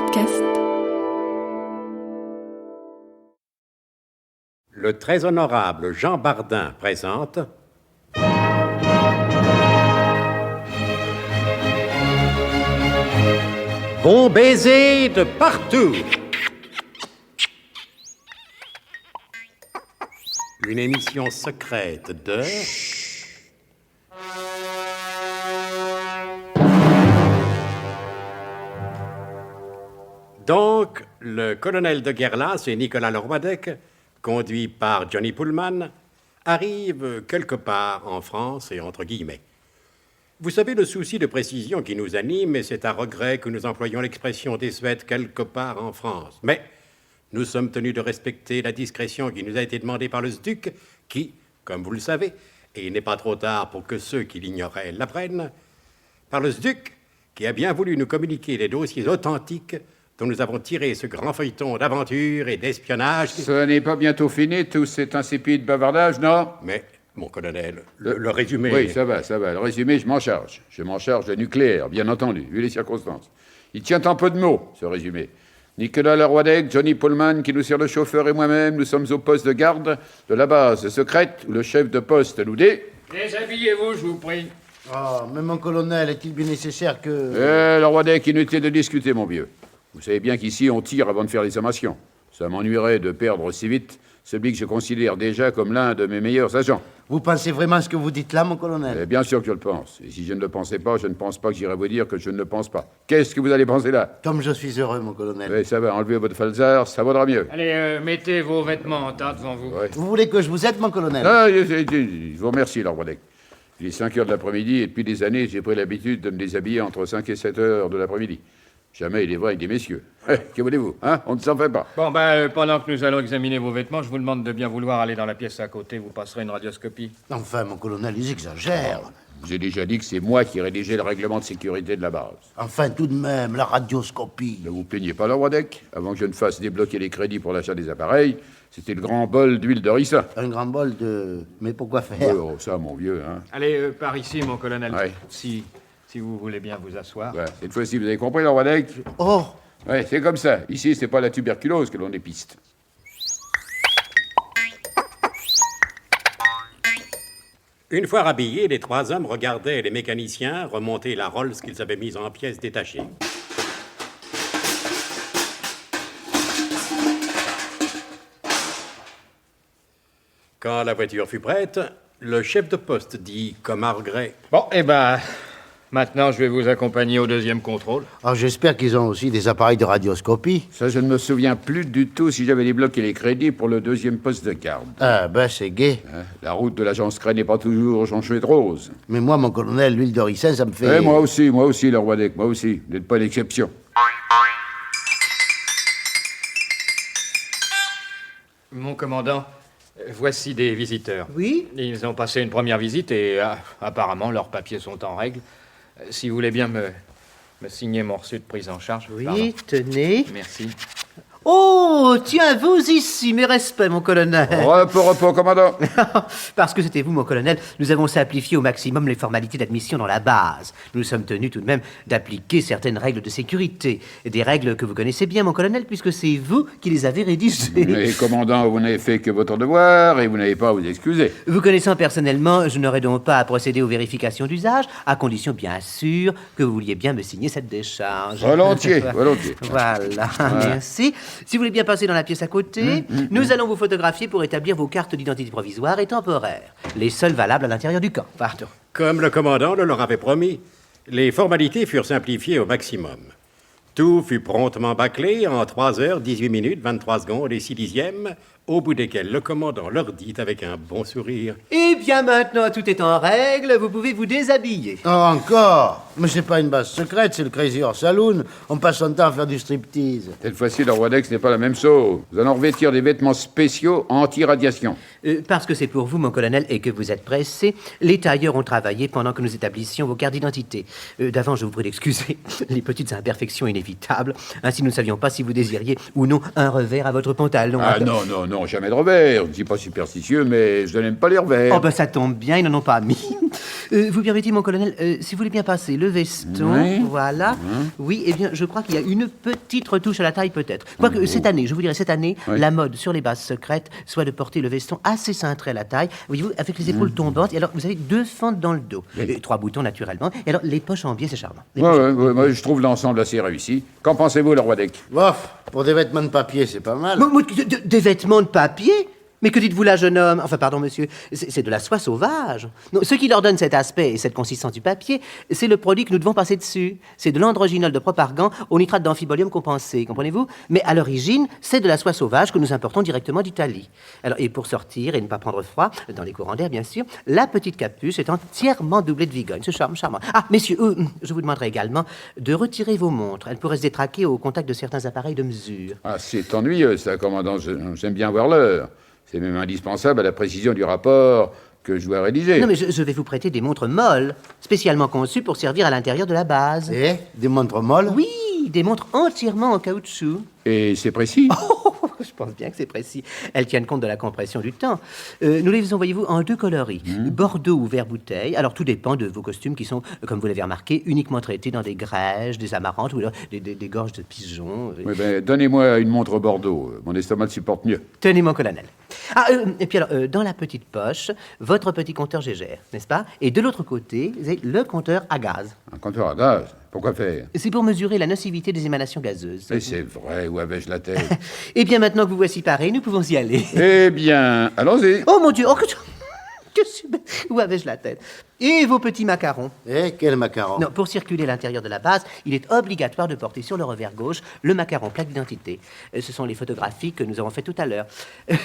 podcast. Le très honorable Jean Bardin présente Bon baiser de partout. Une émission secrète de... Donc, le colonel de Guerlas et Nicolas Leroidec, conduits par Johnny Pullman, arrivent quelque part en France et entre guillemets. Vous savez le souci de précision qui nous anime, et c'est à regret que nous employons l'expression désuète quelque part en France. Mais nous sommes tenus de respecter la discrétion qui nous a été demandée par le SDUC, qui, comme vous le savez, et il n'est pas trop tard pour que ceux qui l'ignoraient l'apprennent, par le SDUC, qui a bien voulu nous communiquer les dossiers authentiques dont nous avons tiré ce grand feuilleton d'aventure et d'espionnage. Ce n'est pas bientôt fini, tout cet insipide bavardage, non? Mais, mon colonel, le résumé... Oui, ça va. Le résumé, je m'en charge. Je m'en charge de nucléaire, bien entendu, vu les circonstances. Il tient en peu de mots, ce résumé. Nicolas Leroidec, Johnny Pullman, qui nous sert le chauffeur, et moi-même, nous sommes au poste de garde de la base secrète, où le chef de poste nous dit... Déshabillez-vous, je vous prie. Oh, mais mon colonel, est-il bien nécessaire que... Leroidec, inutile de discuter, mon vieux. Vous savez bien qu'ici, on tire avant de faire les sommations. Ça m'ennuierait de perdre si vite celui que je considère déjà comme l'un de mes meilleurs agents. Vous pensez vraiment ce que vous dites là, mon colonel? Bien sûr que je le pense. Et si je ne le pensais pas, je ne pense pas que j'irai vous dire que je ne le pense pas. Qu'est-ce que vous allez penser là? Comme je suis heureux, mon colonel. Oui, ça va, enlevez votre falzar, ça vaudra mieux. Allez, mettez vos vêtements en tas devant vous. Ouais. Vous voulez que je vous aide, mon colonel? Ah, je vous remercie, Leroidec. Il est 5 heures de l'après-midi et depuis des années, j'ai pris l'habitude de me déshabiller entre 5 et 7 heures de l'après-midi. Jamais il est vrai avec des messieurs. Que voulez-vous, hein? On ne s'en fait pas. Bon, pendant que nous allons examiner vos vêtements, je vous demande de bien vouloir aller dans la pièce à côté. Vous passerez une radioscopie. Enfin, mon colonel, ils exagèrent. J'ai déjà dit que c'est moi qui rédigeais le règlement de sécurité de la base. Enfin, tout de même, la radioscopie. Ne vous plaignez pas, Leroidec. Avant que je ne fasse débloquer les crédits pour l'achat des appareils, c'était le grand bol d'huile de ricin. Un grand bol de... Mais pourquoi faire? Oh, ça, mon vieux, hein. Allez, par ici, mon colonel. Ouais. Si vous voulez bien vous asseoir. Ouais, cette fois-ci, vous avez compris, Leroidec? Oh! Ouais, c'est comme ça. Ici, c'est pas la tuberculose que l'on dépiste. Une fois rhabillés, les trois hommes regardaient les mécaniciens remonter la Rolls qu'ils avaient mise en pièces détachées. Quand la voiture fut prête, le chef de poste dit, comme à regret, « Bon, maintenant, je vais vous accompagner au deuxième contrôle. Oh, j'espère qu'ils ont aussi des appareils de radioscopie. Ça, je ne me souviens plus du tout si j'avais débloqué les crédits pour le deuxième poste de garde. Ah, ben, c'est gai. Hein, la route de l'agence Crane n'est pas toujours jonchée de rose. Mais moi, mon colonel, l'huile de ricin, ça me fait... Moi aussi, Leroidec, moi aussi. Vous n'êtes pas l'exception. Mon commandant, voici des visiteurs. Oui? Ils ont passé une première visite et apparemment, leurs papiers sont en règle. Si vous voulez bien me signer mon reçu de prise en charge. Oui, Pardon. tenez. Merci. Oh, tiens, vous ici, mes respects, mon colonel. Repos, commandant. Parce que c'était vous, mon colonel, nous avons simplifié au maximum les formalités d'admission dans la base. Nous sommes tenus tout de même d'appliquer certaines règles de sécurité. Des règles que vous connaissez bien, mon colonel, puisque c'est vous qui les avez rédigées. Mais, commandant, vous n'avez fait que votre devoir et vous n'avez pas à vous excuser. Vous connaissant personnellement, je n'aurais donc pas à procéder aux vérifications d'usage, à condition, bien sûr, que vous vouliez bien me signer cette décharge. Volontiers. Voilà, merci. Si vous voulez bien passer dans la pièce à côté, nous allons vous photographier pour établir vos cartes d'identité provisoire et temporaires. Les seules valables à l'intérieur du camp. Pardon. comme le commandant le leur avait promis, les formalités furent simplifiées au maximum. Tout fut promptement bâclé en 3 heures, 18 minutes, 23 secondes et 6 dixièmes, au bout desquels le commandant leur dit avec un bon sourire: « Eh bien, maintenant, tout est en règle, vous pouvez vous déshabiller. » Oh, encore? Mais c'est pas une base secrète, c'est le Crazy Horse Saloon. On passe son temps à faire du striptease. Cette fois-ci, le Roidex n'est pas la même chose. Nous allons revêtir des vêtements spéciaux anti-radiation. Parce que c'est pour vous, mon colonel, et que vous êtes pressé, les tailleurs ont travaillé pendant que nous établissions vos cartes d'identité. D'avant, je vous prie d'excuser les petites imperfections inévitables. Ainsi, nous ne savions pas si vous désiriez ou non un revers à votre pantalon. Ah non, jamais de revers. Je ne suis pas superstitieux, mais je n'aime pas les revers. Oh, ben ça tombe bien, ils n'en ont pas mis. Vous permettez, mon colonel, si vous voulez bien passer le veston, Oui. voilà. Oui, eh bien, je crois qu'il y a une petite retouche à la taille, peut-être. Quoique, cette année, je vous dirais, cette année, Oui. la mode sur les bases secrètes soit de porter le veston assez cintré à la taille, voyez-vous, avec les épaules tombantes, et alors, vous avez 2 fentes dans le dos, 3 boutons, naturellement, et alors, les poches en biais, c'est charmant. Les poches- Moi, je trouve l'ensemble assez réussi. Qu'en pensez-vous, le roi d'Ec? Bof, pour des vêtements de papier, c'est pas mal. Des vêtements de papier? Mais que dites-vous là, jeune homme? Enfin, pardon, monsieur, c'est de la soie sauvage. Non, ce qui leur donne cet aspect et cette consistance du papier, c'est le produit que nous devons passer dessus. C'est de l'androginol de propargan au nitrate d'amphibolium compensé, comprenez-vous? Mais à l'origine, c'est de la soie sauvage que nous importons directement d'Italie. Alors, et pour sortir et ne pas prendre froid, dans les courants d'air, bien sûr, la petite capuche est entièrement doublée de vigogne. C'est charmant. Ah, messieurs, je vous demanderai également de retirer vos montres. Elles pourraient se détraquer au contact de certains appareils de mesure. Ah, c'est ennuyeux, ça, commandant. J'aime bien voir l'heure. C'est même indispensable à la précision du rapport que je dois rédiger. Non, mais je vais vous prêter des montres molles, spécialement conçues pour servir à l'intérieur de la base. Eh, des montres molles? Oui, des montres entièrement en caoutchouc. Et c'est précis. Je pense bien que c'est précis. Elles tiennent compte de la compression du temps. Nous les faisons, voyez-vous, en 2 coloris. Bordeaux ou vert bouteille. Alors, tout dépend de vos costumes qui sont, comme vous l'avez remarqué, uniquement traités dans des grèges, des amarantes ou alors des gorges de pigeons. Oui, ben, donnez-moi une montre Bordeaux. Mon estomac le supporte mieux. Tenez, mon colonel. Ah, et puis alors, dans la petite poche, votre petit compteur Gégère, n'est-ce pas? Et de l'autre côté, vous avez le compteur à gaz. Un compteur à gaz. Pourquoi faire? C'est pour mesurer la nocivité des émanations gazeuses. Mais c'est vrai, où avais-je la tête? Eh bien, maintenant que vous voici parés, nous pouvons y aller. Eh bien, allons-y. Oh mon Dieu, que suis bête. Où avais-je la tête? Et vos petits macarons? Eh, quel macaron? Non, pour circuler à l'intérieur de la base, il est obligatoire de porter sur le revers gauche le macaron plaque d'identité. Ce sont les photographies que nous avons faites tout à l'heure.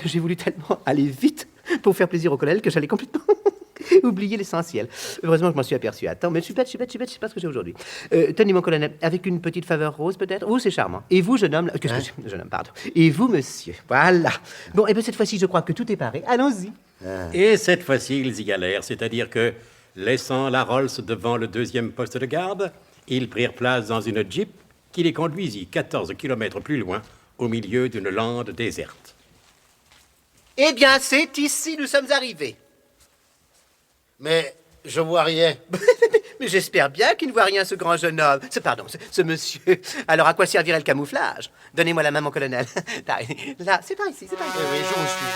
J'ai voulu tellement aller vite pour faire plaisir au colonel que j'allais complètement oublier l'essentiel. Heureusement que je m'en suis aperçu à temps, mais je suis bête, je sais pas ce que j'ai aujourd'hui. Tenez, mon colonel, avec une petite faveur rose peut-être? Oh, c'est charmant. Et vous, jeune homme... Qu'est-ce que c'est? Jeune homme, pardon. Et vous, monsieur. Voilà. Bon, et bien cette fois-ci, je crois que tout est paré. Allons-y. Et cette fois-ci, ils y allèrent, c'est-à-dire que, laissant la Rolls devant le 2e poste de garde, ils prirent place dans une Jeep qui les conduisit 14 kilomètres plus loin, au milieu d'une lande déserte. Eh bien, c'est ici nous sommes arrivés. Mais je vois rien. Mais j'espère bien qu'il ne voit rien, ce grand jeune homme. Ce monsieur. Alors, à quoi servirait le camouflage? Donnez-moi la main, mon colonel. Là, c'est par ici, c'est par ici. Oui, je vous suis.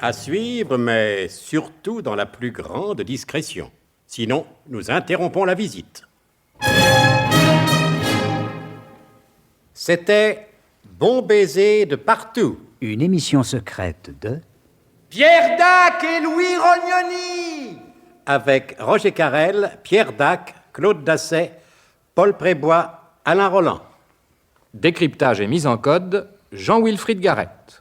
À suivre, mais surtout dans la plus grande discrétion. Sinon, nous interrompons la visite. C'était Bon baiser de partout. Une émission secrète de... Pierre Dac et Louis Rognoni. Avec Roger Carrel, Pierre Dac, Claude Dasset, Paul Prébois, Alain Roland. Décryptage et mise en code, Jean-Wilfried Garrett.